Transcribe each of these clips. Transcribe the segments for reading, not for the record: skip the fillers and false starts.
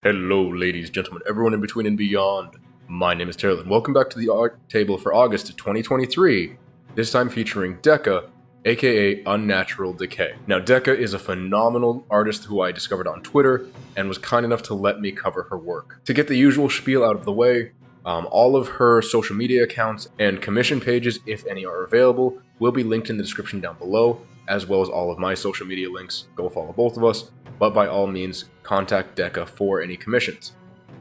Hello, ladies, gentlemen, everyone in between and beyond. My name is Taylor, and welcome back to the art table for August 2023, this time featuring Deca, aka Unnatural Decay. Now, Deca is a phenomenal artist who I discovered on Twitter and was kind enough to let me cover her work. To get the usual spiel out of the way, all of her social media accounts and commission pages, if any are available, will be linked in the description down below, as well as all of my social media links. Go follow both of us, but by all means, contact Deca for any commissions.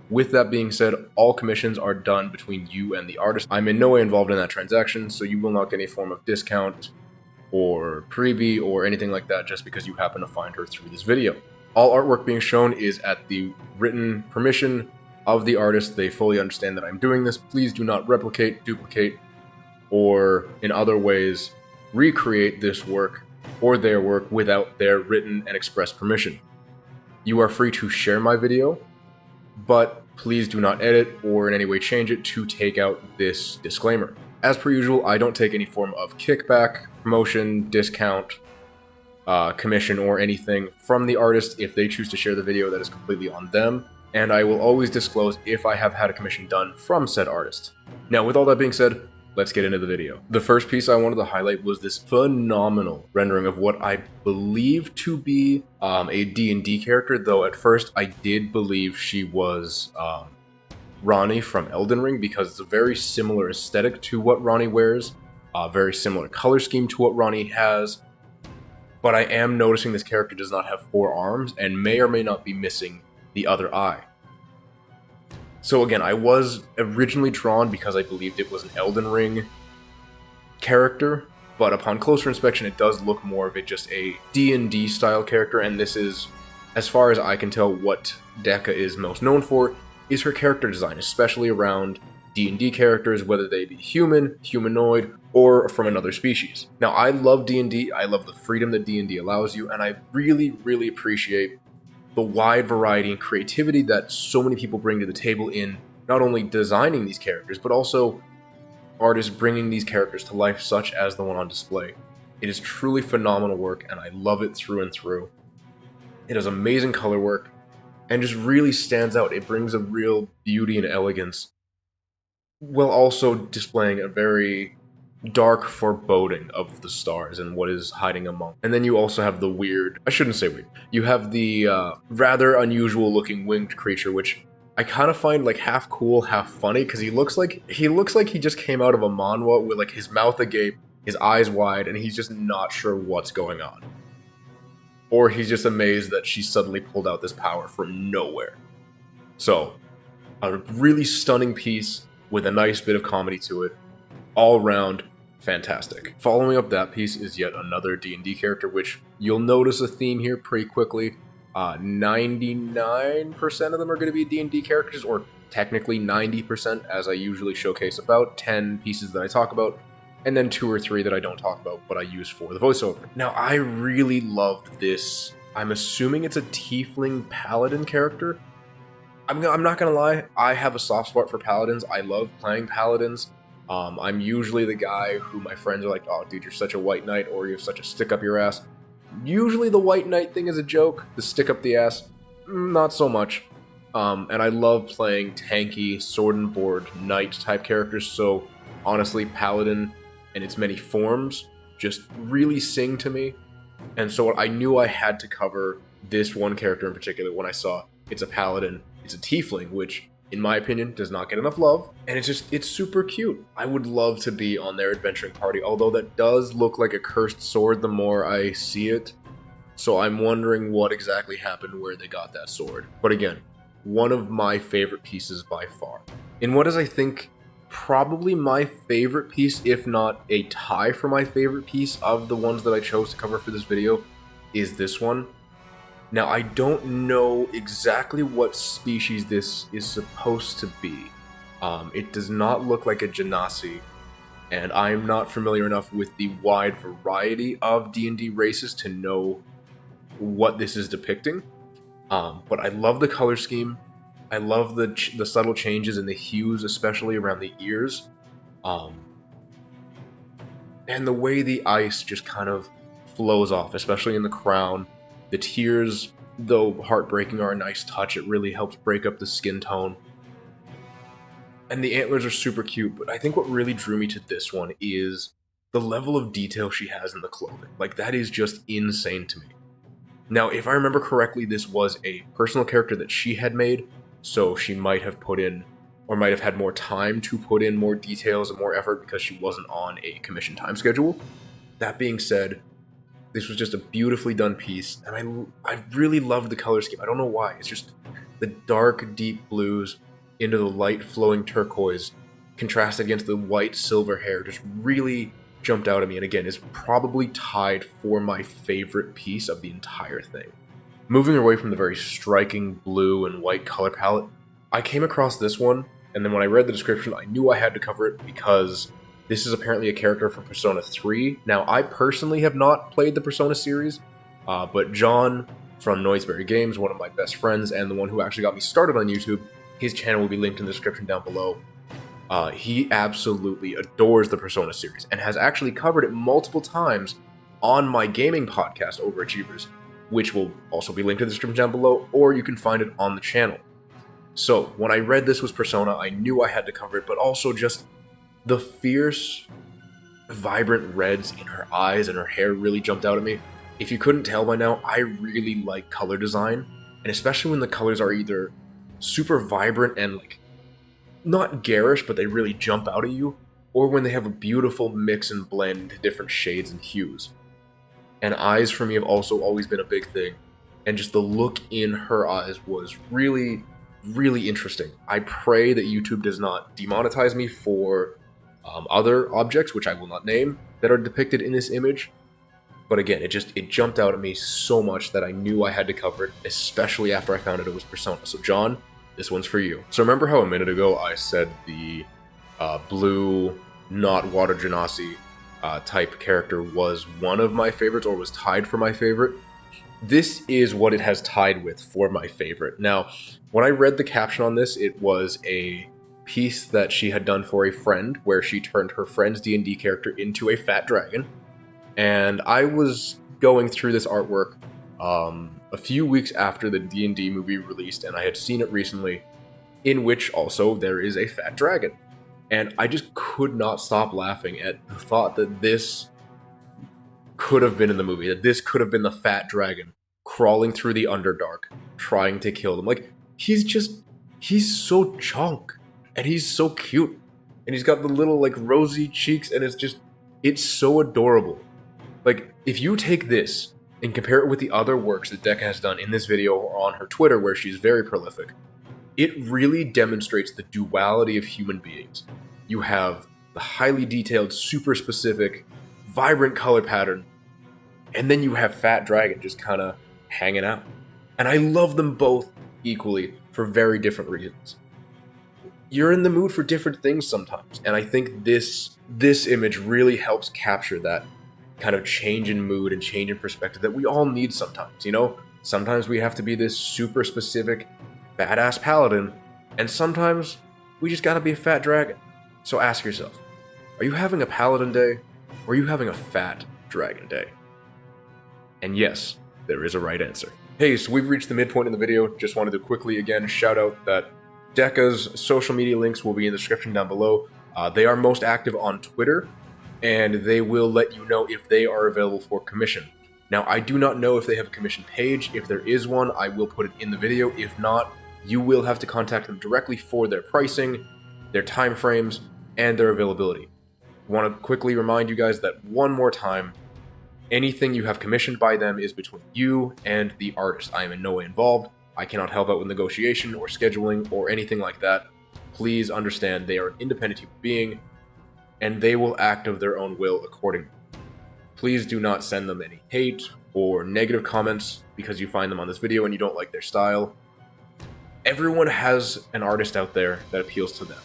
With that being said, all commissions are done between you and the artist. I'm in no way involved in that transaction, so you will not get any form of discount or freebie or anything like that just because you happen to find her through this video. All artwork being shown is at the written permission of the artist. They fully understand that I'm doing this. Please do not replicate, duplicate, or in other ways recreate this work or their work without their written and express permission. You are free to share my video, but please do not edit or in any way change it to take out this disclaimer. As per usual, I don't take any form of kickback, promotion, discount, commission, or anything from the artist. If they choose to share the video, that is completely on them, and I will always disclose if I have had a commission done from said artist. Now, with all that being said, let's get into the video. The first piece I wanted to highlight was this phenomenal rendering of what I believe to be a D&D character, though at first I did believe she was Ronnie from Elden Ring because it's a very similar aesthetic to what Ronnie wears, a very similar color scheme to what Ronnie has, but I am noticing this character does not have 4 arms and may or may not be missing the other eye. So again, I was originally drawn because I believed it was an Elden Ring character, but upon closer inspection it does look more of just a D&D style character, and this is, as far as I can tell, what Deca is most known for, is her character design, especially around D&D characters, whether they be human, humanoid, or from another species. Now, I love D&D, I love the freedom that D&D allows you, and I really, really appreciate the wide variety and creativity that so many people bring to the table in not only designing these characters, but also artists bringing these characters to life, such as the one on display. It is truly phenomenal work, and I love it through and through. It has amazing color work, and just really stands out. It brings a real beauty and elegance, while also displaying a very dark foreboding of the stars and what is hiding among. And then you also have the weird, I shouldn't say weird, you have the rather unusual looking winged creature, which I kind of find like half cool, half funny, because he looks like he just came out of a manhwa with like his mouth agape, his eyes wide, and he's just not sure what's going on. Or he's just amazed that she suddenly pulled out this power from nowhere. So, a really stunning piece with a nice bit of comedy to it. All around, fantastic. Following up that piece is yet another D&D character, which you'll notice a theme here pretty quickly. 99% of them are going to be D&D characters, or technically 90%, as I usually showcase about 10 pieces that I talk about, and then 2 or 3 that I don't talk about, but I use for the voiceover. Now, I really loved this. I'm assuming it's a tiefling paladin character. I'm not going to lie, I have a soft spot for paladins. I love playing paladins. I'm usually the guy who my friends are like, oh dude, you're such a white knight, or you're such a stick up your ass. Usually the white knight thing is a joke, the stick up the ass, not so much. And I love playing tanky, sword and board, knight type characters, so honestly, paladin and its many forms just really sing to me. And so I knew I had to cover this one character in particular when I saw it's a paladin, it's a tiefling, which in my opinion, does not get enough love, and it's super cute. I would love to be on their adventuring party, although that does look like a cursed sword the more I see it, so I'm wondering what exactly happened where they got that sword. But again, one of my favorite pieces by far. In what is, I think, probably my favorite piece, if not a tie for my favorite piece of the ones that I chose to cover for this video, is this one. Now, I don't know exactly what species this is supposed to be. It does not look like a genasi, and I'm not familiar enough with the wide variety of D&D races to know what this is depicting. But I love the color scheme. I love the subtle changes in the hues, especially around the ears. And the way the ice just kind of flows off, especially in the crown. The tears though heartbreaking, are a nice touch. It really helps break up the skin tone. And the antlers are super cute, but I think what really drew me to this one is the level of detail she has in the clothing. Like, that is just insane to me. Now, if I remember correctly, this was a personal character that she had made, so she might have put in, or might have had more time to put in more details and more effort because she wasn't on a commission time schedule. That being said, this was just a beautifully done piece, and I really loved the color scheme. I don't know why. It's just the dark, deep blues into the light flowing turquoise contrasted against the white silver hair just really jumped out at me, and again is probably tied for my favorite piece of the entire thing. Moving away from the very striking blue and white color palette, I came across this one, and then when I read the description I knew I had to cover it because this is apparently a character from Persona 3. Now, I personally have not played the Persona series, but John from Noiseberry Games, one of my best friends and the one who actually got me started on YouTube, his channel will be linked in the description down below. He absolutely adores the Persona series and has actually covered it multiple times on my gaming podcast, Overachievers, which will also be linked in the description down below, or you can find it on the channel. So, when I read this was Persona, I knew I had to cover it, but also just the fierce, vibrant reds in her eyes and her hair really jumped out at me. If you couldn't tell by now, I really like color design, and especially when the colors are either super vibrant and like not garish, but they really jump out at you, or when they have a beautiful mix and blend into different shades and hues. And eyes for me have also always been a big thing, and just the look in her eyes was really, really interesting. I pray that YouTube does not demonetize me for other objects, which I will not name, that are depicted in this image. But again, it jumped out at me so much that I knew I had to cover it, especially after I found out it was Persona. So John, this one's for you. So remember how a minute ago I said the blue, not water genasi type character was one of my favorites, or was tied for my favorite? This is what it has tied with for my favorite. Now, when I read the caption on this, it was a piece that she had done for a friend, where she turned her friend's D&D character into a fat dragon. And I was going through this artwork a few weeks after the D&D movie released, and I had seen it recently, in which also there is a fat dragon. And I just could not stop laughing at the thought that this could have been in the movie, that this could have been the fat dragon crawling through the Underdark, trying to kill them. Like, he's so chunk, and he's so cute, and he's got the little, like, rosy cheeks, and it's so adorable. Like, if you take this and compare it with the other works that Deca has done in this video or on her Twitter, where she's very prolific, it really demonstrates the duality of human beings. You have the highly detailed, super specific, vibrant color pattern, and then you have Fat Dragon just kind of hanging out. And I love them both equally for very different reasons. You're in the mood for different things sometimes, and I think this image really helps capture that kind of change in mood and change in perspective that we all need sometimes, you know? Sometimes we have to be this super specific, badass paladin, and sometimes we just gotta be a fat dragon. So ask yourself, are you having a paladin day, or are you having a fat dragon day? And yes, there is a right answer. Hey, so we've reached the midpoint in the video. Just wanted to quickly again shout out that Deca's social media links will be in the description down below. They are most active on Twitter, and they will let you know if they are available for commission. Now, I do not know if they have a commission page. If there is one, I will put it in the video. If not, you will have to contact them directly for their pricing, their time frames, and their availability. I want to quickly remind you guys that one more time, anything you have commissioned by them is between you and the artist. I am in no way involved. I cannot help out with negotiation or scheduling or anything like that. Please understand they are an independent human being, and they will act of their own will accordingly. Please do not send them any hate or negative comments because you find them on this video and you don't like their style. Everyone has an artist out there that appeals to them.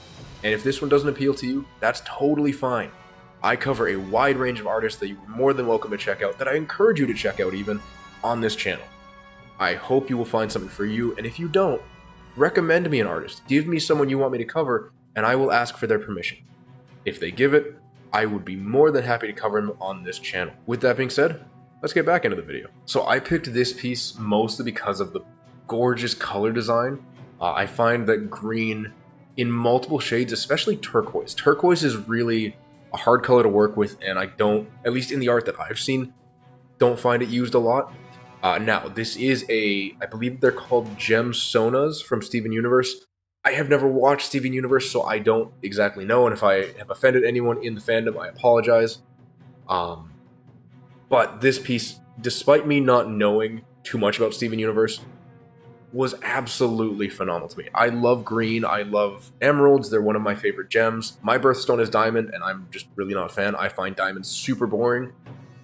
And if this one doesn't appeal to you, that's totally fine. I cover a wide range of artists that you are more than welcome to check out, that I encourage you to check out even, on this channel. I hope you will find something for you, and if you don't, recommend me an artist. Give me someone you want me to cover, and I will ask for their permission. If they give it, I would be more than happy to cover him on this channel. With that being said, let's get back into the video. So I picked this piece mostly because of the gorgeous color design. I find that green in multiple shades, especially turquoise. Turquoise is really a hard color to work with, and I don't, at least in the art that I've seen, don't find it used a lot. Now, this is I believe they're called gem sonas from Steven Universe. I have never watched Steven Universe, so I don't exactly know, and if I have offended anyone in the fandom, I apologize. But this piece, despite me not knowing too much about Steven Universe, was absolutely phenomenal to me. I love green, I love emeralds, they're one of my favorite gems. My birthstone is diamond, and I'm just really not a fan. I find diamonds super boring,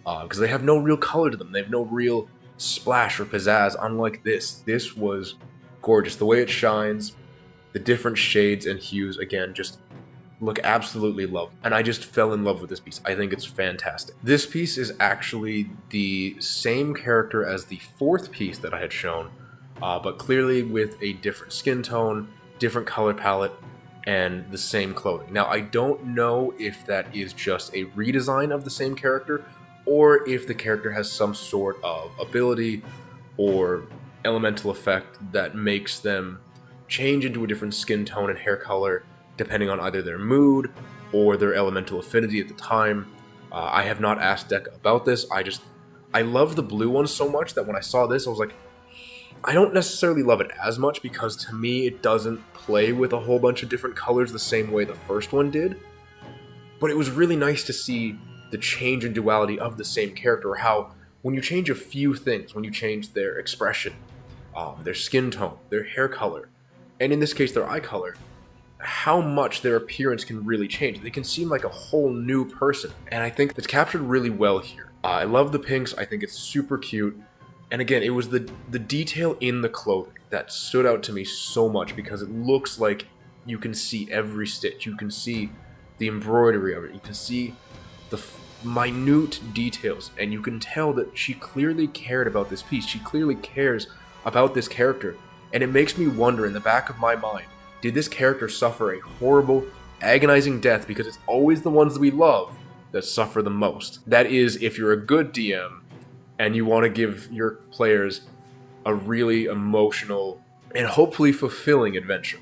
because they have no real color to them. They have no real splash or pizzazz, unlike this. This was gorgeous. The way it shines, the different shades and hues, again, just look absolutely lovely. And I just fell in love with this piece. I think it's fantastic. This piece is actually the same character as the fourth piece that I had shown, but clearly with a different skin tone, different color palette, and the same clothing. Now, I don't know if that is just a redesign of the same character, or if the character has some sort of ability or elemental effect that makes them change into a different skin tone and hair color depending on either their mood or their elemental affinity at the time. I have not asked Deca about this. I love the blue one so much that when I saw this, I was like, I don't necessarily love it as much because to me it doesn't play with a whole bunch of different colors the same way the first one did. But it was really nice to see the change in duality of the same character, how when you change a few things, when you change their expression, their skin tone, their hair color, and in this case their eye color, how much their appearance can really change. They can seem like a whole new person, and I think it's captured really well here. I love the pinks, I think it's super cute, and again, it was the detail in the clothing that stood out to me so much because it looks like you can see every stitch, you can see the embroidery of it, you can see the minute details, and you can tell that she clearly cared about this piece. She clearly cares about this character, and it makes me wonder in the back of my mind, did this character suffer a horrible, agonizing death because it's always the ones that we love that suffer the most? That is, if you're a good DM and you want to give your players a really emotional and hopefully fulfilling adventure.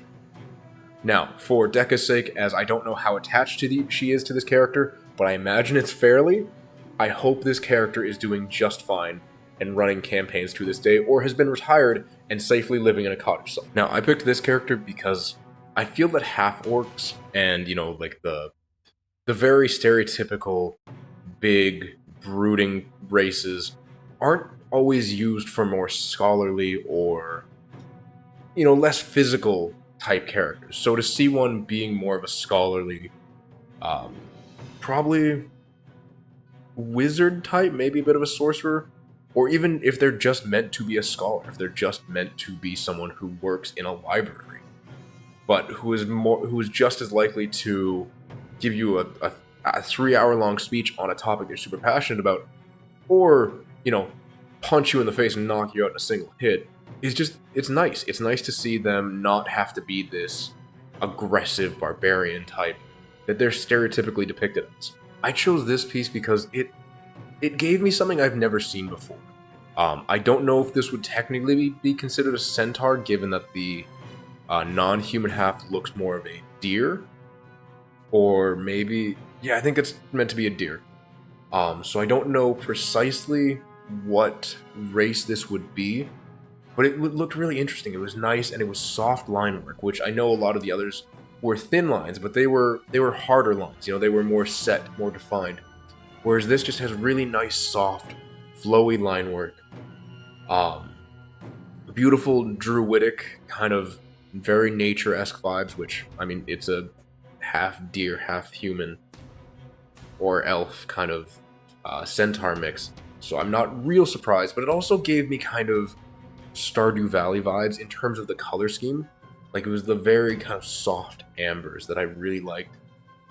Now, for Deca's sake, as I don't know how attached she is to this character, but I imagine it's fairly, I hope this character is doing just fine and running campaigns to this day, or has been retired and safely living in a cottage somewhere. Now, I picked this character because I feel that half-orcs and, you know, like the very stereotypical big, brooding races aren't always used for more scholarly or, you know, less physical type characters. So to see one being more of a scholarly, probably wizard type, maybe a bit of a sorcerer, or even if they're just meant to be a scholar, if they're just meant to be someone who works in a library, but who is just as likely to give you a 3-hour-long speech on a topic they're super passionate about, or, you know, punch you in the face and knock you out in a single hit, it's nice. It's nice to see them not have to be this aggressive barbarian type that they're stereotypically depicted as. I chose this piece because it gave me something I've never seen before. I don't know if this would technically be considered a centaur, given that the non-human half looks more of a deer, or maybe, yeah, I think it's meant to be a deer. So I don't know precisely what race this would be, but it looked really interesting. It was nice, and it was soft line work, which I know a lot of the others were thin lines, but they were harder lines. You know, they were more set, more defined. Whereas this just has really nice, soft, flowy line work. Beautiful druidic, kind of very nature-esque vibes, which, I mean, it's a half deer, half human, or elf kind of centaur mix. So I'm not real surprised, but it also gave me kind of Stardew Valley vibes in terms of the color scheme. Like, it was the very kind of soft ambers that I really liked,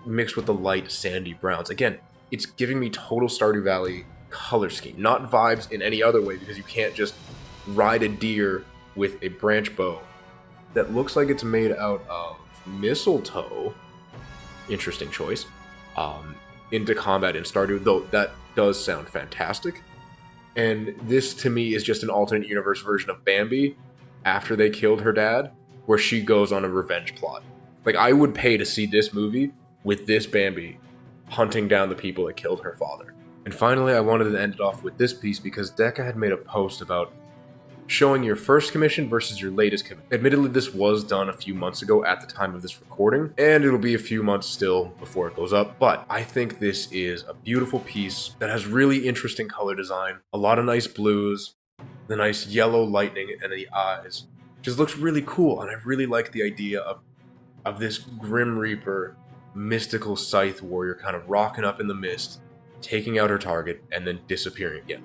mixed with the light sandy browns. Again, it's giving me total Stardew Valley color scheme, not vibes in any other way, because you can't just ride a deer with a branch bow that looks like it's made out of mistletoe, interesting choice, into combat in Stardew, though that does sound fantastic. And this, to me, is just an alternate universe version of Bambi after they killed her dad, where she goes on a revenge plot. Like, I would pay to see this movie with this Bambi hunting down the people that killed her father. And finally, I wanted to end it off with this piece because Deca had made a post about showing your first commission versus your latest commission. Admittedly, this was done a few months ago at the time of this recording, and it'll be a few months still before it goes up, but I think this is a beautiful piece that has really interesting color design, a lot of nice blues, the nice yellow lightning and the eyes. Just looks really cool, and I really like the idea of this Grim Reaper, mystical scythe warrior kind of rocking up in the mist, taking out her target, and then disappearing again.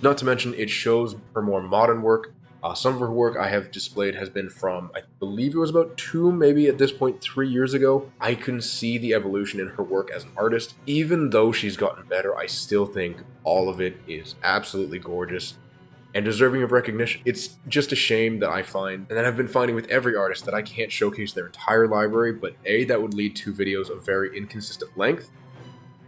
Not to mention, it shows her more modern work. Some of her work I have displayed has been from, I believe it was about 2, maybe at this point 3 years ago. I can see the evolution in her work as an artist. Even though she's gotten better, I still think all of it is absolutely gorgeous and deserving of recognition. It's just a shame that I find, and that I've been finding with every artist, that I can't showcase their entire library, but A, that would lead to videos of very inconsistent length,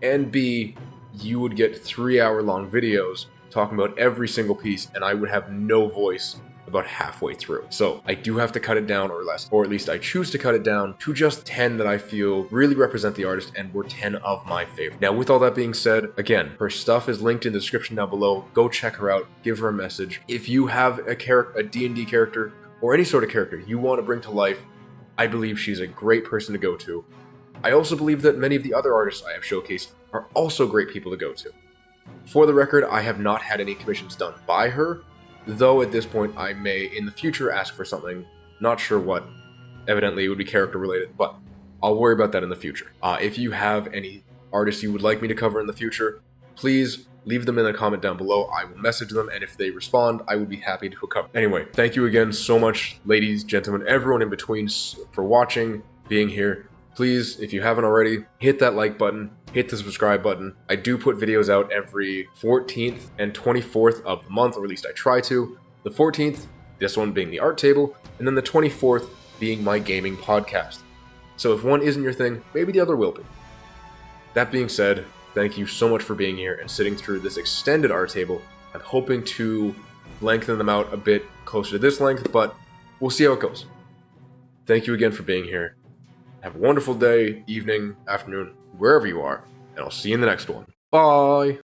and B, you would get 3-hour-long videos talking about every single piece, and I would have no voice about halfway through. So I do have to cut it down, or less, or at least I choose to cut it down to just 10 that I feel really represent the artist and were 10 of my favorite. Now, with all that being said, again, her stuff is linked in the description down below. Go check her out, give her a message. If you have a D&D character or any sort of character you want to bring to life, I believe she's a great person to go to. I also believe that many of the other artists I have showcased are also great people to go to. For the record, I have not had any commissions done by her, though at this point I may in the future ask for something, not sure what. Evidently it would be character related, but I'll worry about that in the future. If you have any artists you would like me to cover in the future, please leave them in the comment down below. I will message them, and if they respond, I would be happy to cover. Anyway, thank you again so much, ladies, gentlemen, everyone in between, for watching, being here. Please, if you haven't already, hit that like button, hit the subscribe button. I do put videos out every 14th and 24th of the month, or at least I try to. The 14th, this one being the art table, and then the 24th being my gaming podcast. So if one isn't your thing, maybe the other will be. That being said, thank you so much for being here and sitting through this extended art table. I'm hoping to lengthen them out a bit closer to this length, but we'll see how it goes. Thank you again for being here. Have a wonderful day, evening, afternoon, wherever you are, and I'll see you in the next one. Bye!